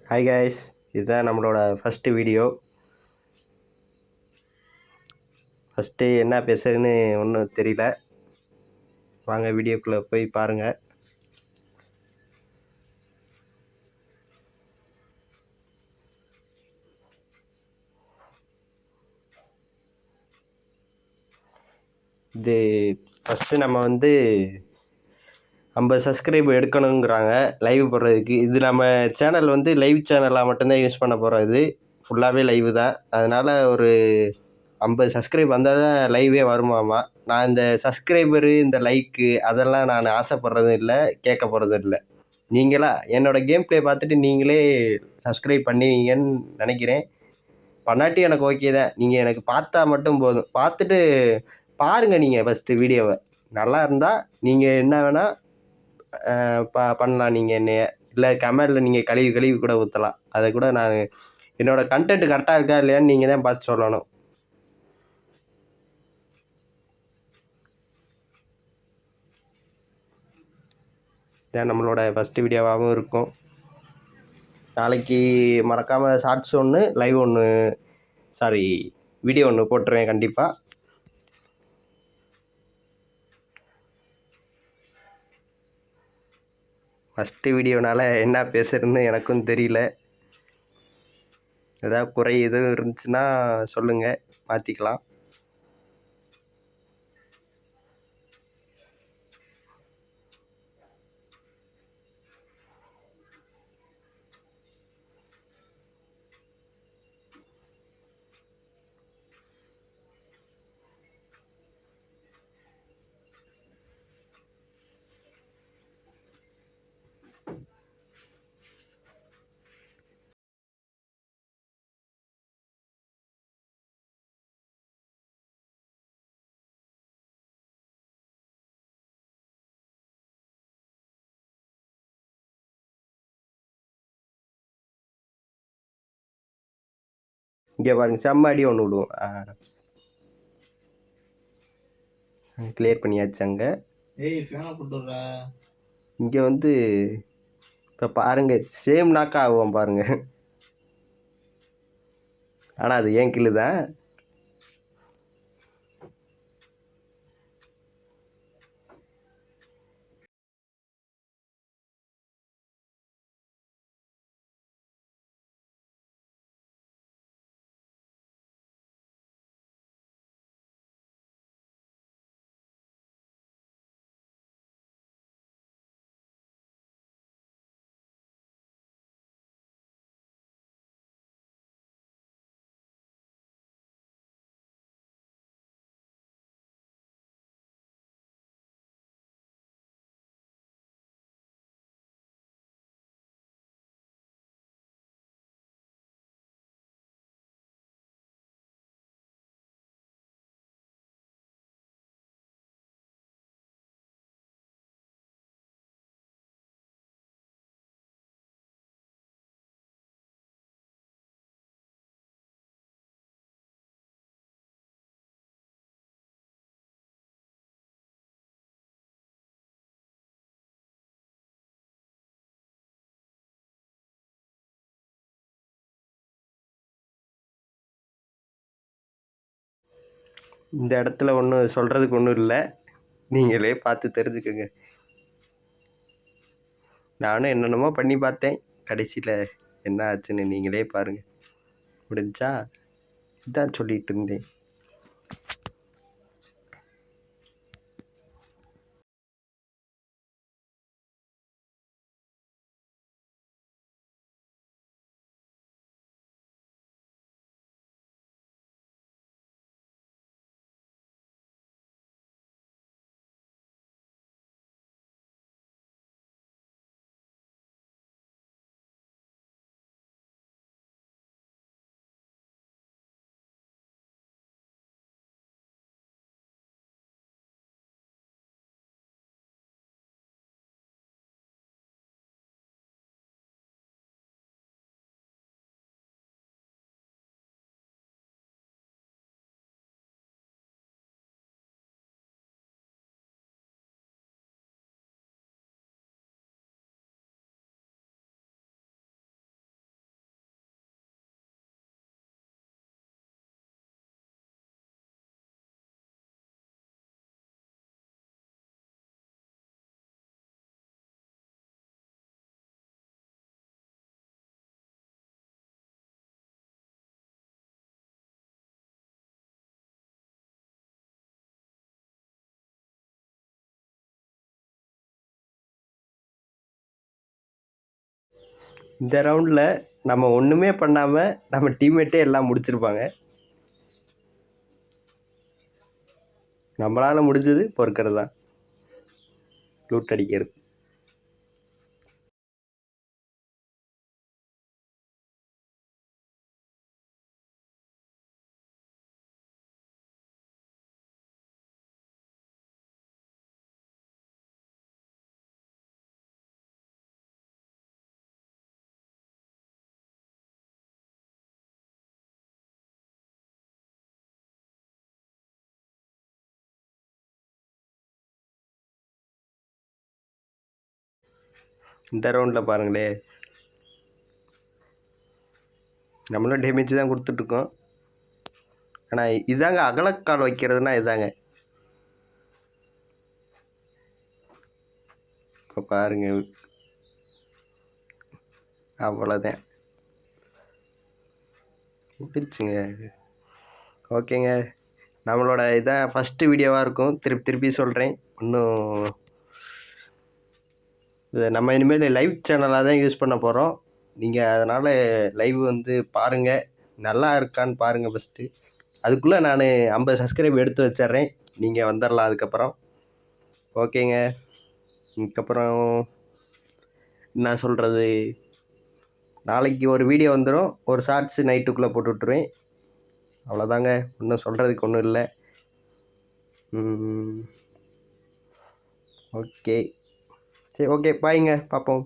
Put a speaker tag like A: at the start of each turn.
A: Hi guys, இதுதான் நம்மளோட first video. First என்ன பேசுறதுன்னு ஒன்றும் தெரியல. வாங்க வீடியோக்குள்ளே போய் பாருங்கள். இது ஃபஸ்ட்டு நம்ம 50 சப்ஸ்கிரைப் எடுக்கணுங்கிறாங்க லைவ் போடுறதுக்கு. இது நம்ம சேனல் லைவ் சேனலாக மட்டும்தான் யூஸ் பண்ண போகிறோம். இது ஃபுல்லாகவே லைவு தான். அதனால் ஒரு 50 சப்ஸ்கிரைப் வந்தால் தான் லைவே வருமாமா. நான் இந்த சப்ஸ்கிரைபரு, இந்த லைக்கு அதெல்லாம் நான் ஆசைப்படுறதும் இல்லை, கேட்க போகிறதும் இல்லை. நீங்களா என்னோடய கேம் ப்ளே பார்த்துட்டு நீங்களே சப்ஸ்கிரைப் பண்ணுவீங்கன்னு நினைக்கிறேன். பண்ணாட்டி எனக்கு ஓகே தான். நீங்கள் எனக்கு பார்த்தா மட்டும் போதும். பார்த்துட்டு பாருங்கள். நீங்கள் ஃபஸ்ட்டு வீடியோவை நல்லா இருந்தால் நீங்கள் என்ன வேணால் பண்ணலாம். நீங்கள் என்னைய இல்லை கமெண்டில் நீங்கள் கழுவி கூட ஊற்றலாம். அதை கூட நான் என்னோடய கண்டென்ட் கரெக்டாக இருக்கா இல்லையான்னு நீங்கள் தான் பார்த்து சொல்லணும். இதான் நம்மளோட ஃபஸ்ட்டு வீடியோவாகவும் இருக்கும். நாளைக்கு மறக்காமல் ஷார்ட்ஸ் ஒன்று, லைவ் ஒன்று, வீடியோ ஒன்று போட்டுருவேன் கண்டிப்பாக. ஃபஸ்ட்டு வீடியோனால என்ன பேசுகிறதுன்னு எனக்கும் தெரியல. ஏதாவது குறை எதுவும் இருந்துச்சுன்னா சொல்லுங்கள், மாற்றிக்கலாம். இங்கே பாருங்க, செம்ம அடி ஒன்று விடுவோம். கிளியர் பண்ணியாச்சு. அங்கே இங்கே இப்போ பாருங்கள், சேம் நாக்கா ஆகும் பாருங்கள். ஆனால் அது ஏன் கிளு தான். இந்த இடத்துல ஒன்றும் சொல்கிறதுக்கு ஒன்றும் இல்லை, நீங்களே பார்த்து தெரிஞ்சுக்கோங்க. நானும் என்னென்னமோ பண்ணி பார்த்தேன், கடைசியில் என்ன ஆச்சுன்னு நீங்களே பாருங்கள். முடிஞ்சா இதான் சொல்லிகிட்டு இருந்தேன். இந்த ரவுண்டில் நம்ம ஒன்றுமே பண்ணாமல் நம்ம டீம்மேட்டே எல்லாம் முடிச்சிருப்பாங்க. நம்மளால் முடிஞ்சது பொறுக்கிறது தான், லூட் அடிக்கிறது. இந்த ரவுண்டில் பாருங்களே, நம்மளும் டேமேஜ் தான் கொடுத்துட்ருக்கோம். ஆனால் இதாங்க அகலக்கால் வைக்கிறதுனா இதாங்க. இப்போ பாருங்க, அவ்வளோதான் முடிச்சுங்க. ஓகேங்க, நம்மளோட இதான் ஃபஸ்ட்டு வீடியோவாக இருக்கும். திருப்பி சொல்கிறேன், இன்னும் இதை நம்ம இனிமேல் லைவ் சேனலாக தான் யூஸ் பண்ண போகிறோம். நீங்கள் அதனால் லைவ் வந்து பாருங்கள், நல்லா இருக்கான்னு பாருங்கள் ஃபஸ்ட்டு. அதுக்குள்ளே நான் 50 சப்ஸ்கிரைப் எடுத்து வச்சிட்றேன், நீங்கள் வந்துடலாம் அதுக்கப்புறம். ஓகேங்க, இதுக்கப்புறம் என்ன சொல்கிறது, நாளைக்கு ஒரு வீடியோ வந்துடும், ஒரு ஷார்ட்ஸு நைட்டுக்குள்ளே போட்டு விட்ருவேன். அவ்வளோதாங்க, இன்னும் சொல்கிறதுக்கு ஒன்றும் இல்லை. ஓகே, சரி, ஓகே, பாய்ங்க, பார்ப்போம்.